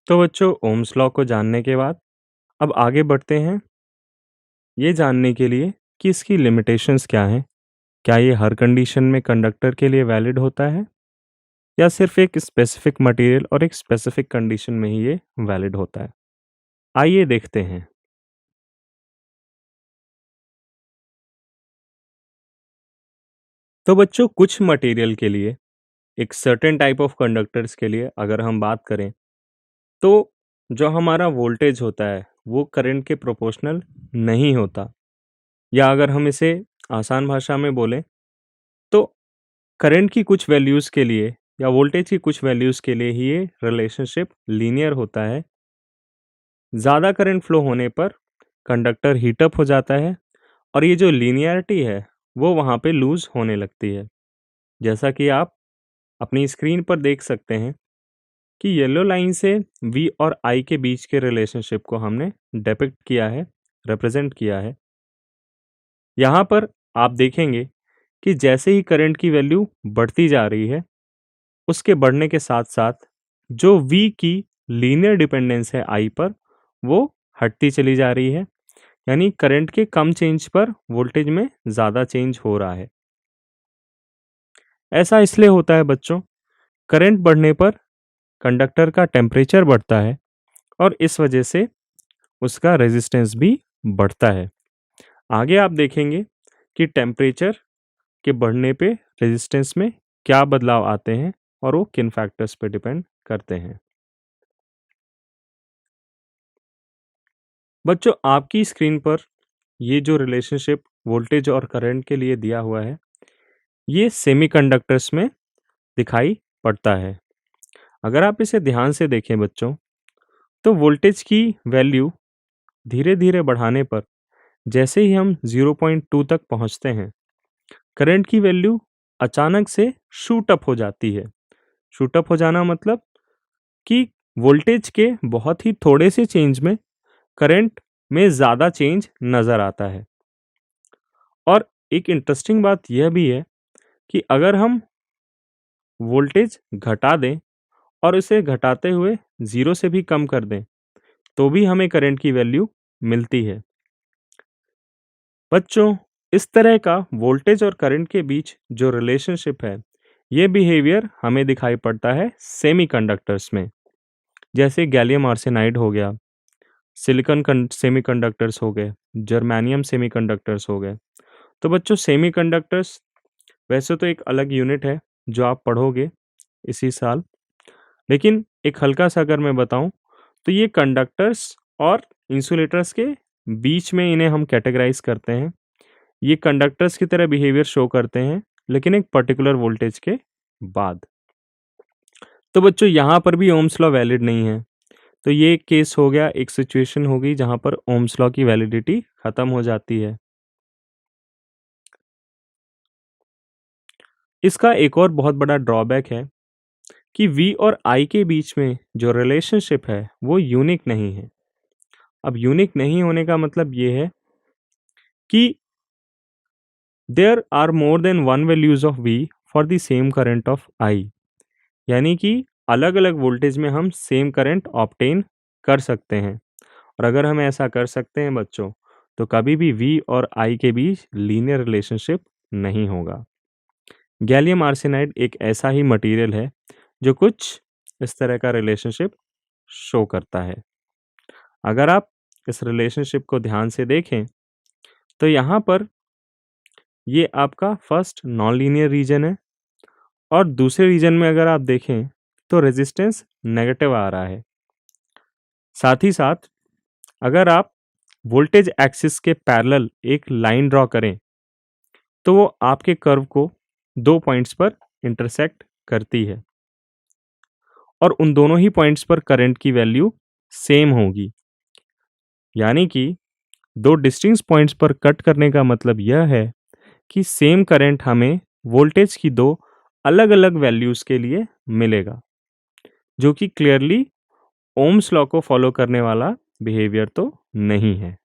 तो बच्चों Ohm's law को जानने के बाद अब आगे बढ़ते हैं ये जानने के लिए कि इसकी लिमिटेशंस क्या हैं। क्या ये हर कंडीशन में कंडक्टर के लिए वैलिड होता है या सिर्फ एक स्पेसिफिक मटेरियल और एक स्पेसिफिक कंडीशन में ही ये वैलिड होता है। आइए देखते हैं। तो बच्चों कुछ मटेरियल के लिए एक सर्टेन टाइप ऑफ कंडक्टर्स के लिए अगर हम बात करें तो जो हमारा वोल्टेज होता है वो करंट के प्रोपोर्शनल नहीं होता, या अगर हम इसे आसान भाषा में बोलें तो करंट की कुछ वैल्यूज़ के लिए या वोल्टेज की कुछ वैल्यूज़ के लिए ही ये रिलेशनशिप लीनियर होता है। ज़्यादा करंट फ्लो होने पर कंडक्टर हीट अप हो जाता है और ये जो लीनियरिटी है वो वहाँ पे लूज़ होने लगती है। जैसा कि आप अपनी स्क्रीन पर देख सकते हैं कि येलो लाइन से V और I के बीच के रिलेशनशिप को हमने डिपिक्ट किया है, रिप्रेजेंट किया है। यहाँ पर आप देखेंगे कि जैसे ही करंट की वैल्यू बढ़ती जा रही है, उसके बढ़ने के साथ-साथ जो V की लीनियर डिपेंडेंस है I पर, वो हटती चली जा रही है। यानी करंट के कम चेंज पर वोल्टेज में ज़्यादा चेंज हो रहा है। ऐसा इसलिए होता है बच्चों, करंट बढ़ने पर कंडक्टर का टेम्परेचर बढ़ता है और इस वजह से उसका रेजिस्टेंस भी बढ़ता है। आगे आप देखेंगे कि टेम्परेचर के बढ़ने पे रेजिस्टेंस में क्या बदलाव आते हैं और वो किन फैक्टर्स पे डिपेंड करते हैं। बच्चों आपकी स्क्रीन पर ये जो रिलेशनशिप वोल्टेज और करंट के लिए दिया हुआ है, ये सेमीकंडक्टर्स में दिखाई पड़ता है। अगर आप इसे ध्यान से देखें बच्चों, तो वोल्टेज की वैल्यू धीरे-धीरे बढ़ाने पर जैसे ही हम 0.2 तक पहुंचते हैं, करंट की वैल्यू अचानक से शूट अप हो जाती है। शूट अप हो जाना मतलब कि वोल्टेज के बहुत ही थोड़े से चेंज में करंट में ज़्यादा चेंज नज़र आता है। और एक इंटरेस्टिंग बात यह भी है कि अगर हम वोल्टेज घटा दें और इसे घटाते हुए 0 से भी कम कर दें, तो भी हमें करंट की वैल्यू मिलती है। बच्चों इस तरह का वोल्टेज और करंट के बीच जो रिलेशनशिप है, ये बिहेवियर हमें दिखाई पड़ता है सेमीकंडक्टर्स में। जैसे गैलियम आर्सेनाइड हो गया, सिलिकॉन सेमीकंडक्टर्स हो गए, जर्मेनियम सेमीकंडक्टर्स हो गए। तो बच्चों सेमीकंडक्टर्स वैसे तो एक अलग यूनिट है जो आप पढ़ोगे इसी साल, लेकिन एक हल्का सा अगर मैं बताऊं तो ये कंडक्टर्स और इंसुलेटर्स के बीच में इन्हें हम कैटेगराइज करते हैं। ये कंडक्टर्स की तरह बिहेवियर शो करते हैं लेकिन एक पर्टिकुलर वोल्टेज के बाद। तो बच्चों यहाँ पर भी ओम्स लॉ वैलिड नहीं है। तो ये एक केस हो गया, एक सिचुएशन हो गई जहाँ पर ओम्स लॉ की वैलिडिटी खत्म हो जाती है। इसका एक और बहुत बड़ा ड्रॉबैक है कि V और I के बीच में जो रिलेशनशिप है वो यूनिक नहीं है। अब यूनिक नहीं होने का मतलब ये है कि there are more than one values of V for the same current of I। यानी कि अलग अलग वोल्टेज में हम सेम करंट ऑब्टेन कर सकते हैं। और अगर हम ऐसा कर सकते हैं बच्चों, तो कभी भी V और I के बीच लीनियर रिलेशनशिप नहीं होगा। गैलियम आर्सेनाइड एक ऐसा ही मटेरियल है जो कुछ इस तरह का रिलेशनशिप शो करता है। अगर आप इस रिलेशनशिप को ध्यान से देखें तो यहाँ पर ये आपका फर्स्ट नॉन लीनियर रीजन है और दूसरे रीजन में अगर आप देखें तो रेजिस्टेंस नेगेटिव आ रहा है। साथ ही साथ अगर आप वोल्टेज एक्सिस के पैरेलल एक लाइन ड्रॉ करें तो वो आपके कर्व को दो पॉइंट्स पर इंटरसेक्ट करती है और उन दोनों ही पॉइंट्स पर करंट की वैल्यू सेम होगी। यानी कि दो डिस्टिंक्ट पॉइंट्स पर कट करने का मतलब यह है कि सेम करंट हमें वोल्टेज की दो अलग अलग वैल्यूज़ के लिए मिलेगा, जो कि क्लियरली ओम्स लॉ को फॉलो करने वाला बिहेवियर तो नहीं है।